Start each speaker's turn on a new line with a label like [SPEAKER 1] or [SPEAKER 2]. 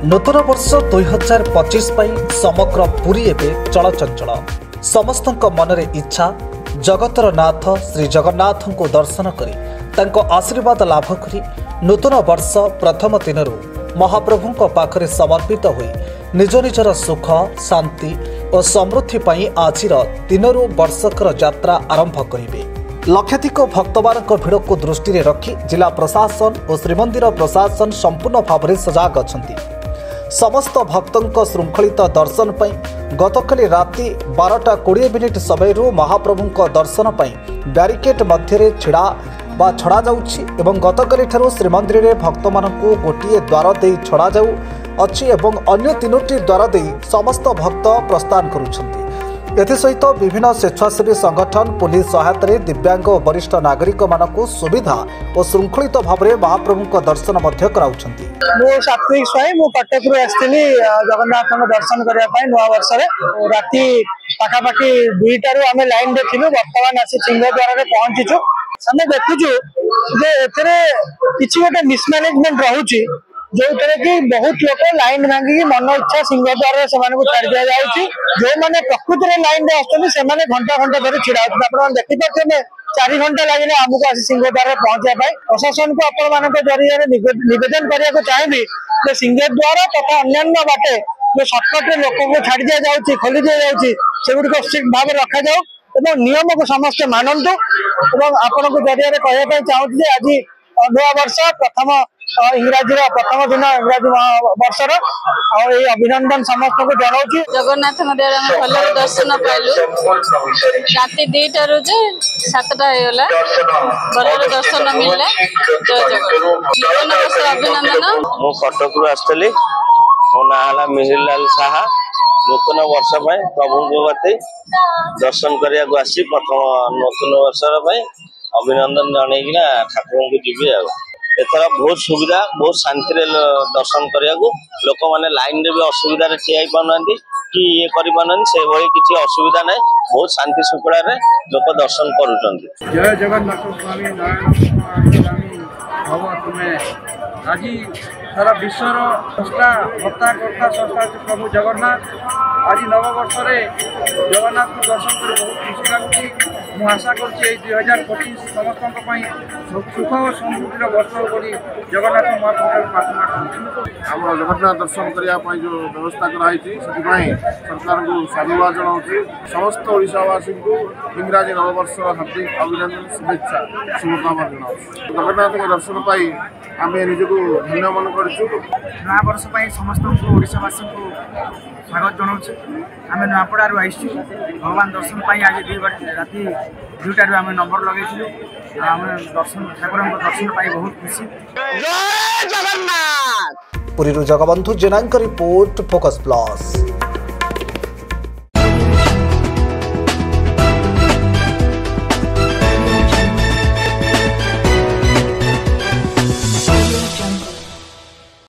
[SPEAKER 1] नूतन वर्ष 2025 समग्र पुरी एवं चलचंचल समस्त मनरे इच्छा जगतर नाथ श्री जगन्नाथ को दर्शन कर आशीर्वाद लाभ करी नूतन वर्ष प्रथम दिन महाप्रभु पाखरे समर्पित होई निज निजर सुख शांति और समृद्धि पाई आजिर दिनरू वर्षकर यात्रा आरंभ करेंगे। लक्षाधिक भक्तमान भिड़ को दृष्टि रखी जिला प्रशासन और श्रीमंदिर प्रशासन संपूर्ण भाव में सजग अच्छा। समस्त भक्तों श्रृंखलित दर्शन पर गतकाली राति 12:20 समय महाप्रभु दर्शन पर ब्यारिकेड मध्य छड़ा जाउछि एवं गतकाली ठारू श्रीमंदिर में भक्त मानकु गोटे द्वार दे छड़ा जाउ अछि एवं अन्य 3टी द्वार दे समस्त भक्त प्रस्थान करुछन्ति। एसहित विभिन्न स्वेच्छासेवी संगठन पुलिस सहायता दिव्यांग और वरिष्ठ नागरिक मानकु सुविधा और श्रृंखलित भाव में महाप्रभु दर्शन कराउछन्ति।
[SPEAKER 2] सात्विक स्वाई मु कटक आसती जगन्नाथ दर्शन करने नुआ वर्ष राति पाखापाखि 2टारू आम लाइन रे थिलु वर्तमान आसी सिंहद्वार रे पहुंचीचु। आम देखुचु किसी गोटे मिसमैनेजमेंट रहुची जो कि बहुत लोग लाइन भांगिकी मन इच्छा सिंहद्वार से छाड़ दि जाऊँगी। जो मैंने प्रकृति में लाइन में आसते घंटा घंटा धरी छिड़ा होते आप देखिए 4 घंटा लगे आमको आसी सिंहद्वार पहुंचा प्रशासन को आपण जरिए निवेदन करने चाहिए सिंहद्वार तथा अन्य बाटे जो सर्टकट लोक को छाड़ दि जाऊँगी खोली दि जाऊँगी सेगुड़ी स्ट्रिक्ट भाव रखा जाऊ एवं नियम को समस्ते मानतु। आपण को जरिए कहना चाहूँगी आज नुआ वर्ष प्रथम इंग्राजी प्रथम दिन इंग्राजी वर्षर अभिनंदन समस्त को जनाऊँ।
[SPEAKER 3] जगन्नाथ भल दर्शन पाइलु राति 2टारू 7टा होगा भल दर्शन मिलला। नूतन वर्ष अभिनंदन।
[SPEAKER 4] मु कटक आसली मो ना मिहिरलाल साहा नूतन वर्ष प्रभु गति दर्शन करने को आसी प्रथम नूतन वर्ष अभिनंदन जनईकिना ठाकुर को जीवी एथर बहुत सुविधा बहुत शांति दर्शन करने को लोक मैंने लाइन रे भी असुविधा ठिया पाना कि ये कर किसी असुविधा ना बहुत शांति शुक्ला लोक दर्शन करुँच।
[SPEAKER 5] जय जगन्नाथ स्वामी नारायण भव तुम्हें आज सारा विश्वर संस्था भत्ता कर्ता संस्था प्रभु जगन्नाथ आज नववर्ष जगन्नाथ को दर्शन कर बहुत खुशी लगुच। मु आशा कर 2025 समस्त सुख और समृद्धि वर्ष बोली जगन्नाथ महाप्रभु प्रार्थना कर जगन्नाथ दर्शन करने जो व्यवस्था कराई सरकार को साधुवाद जनाऊँ। समस्त ओडावासी को इंग्राजी नववर्ष हार्दिक अभिनंदन शुभेच्छा शुभकामना जनाऊँ। जगन्नाथ दर्शन पाई आम निजक धन्य मन कर नुआ वर्ष समस्त ओडावासी को स्वागत जनाऊँ। आम नुआपड़ारू आईसु भगवान दर्शन पाई आज राति 2टारू आम नंबर लगे आम दर्शन ठाकुर दर्शन पाई बहुत खुशी।
[SPEAKER 1] जय जगन्नाथ। पुरी जगबंधु जेना रिपोर्ट फोकस प्लस।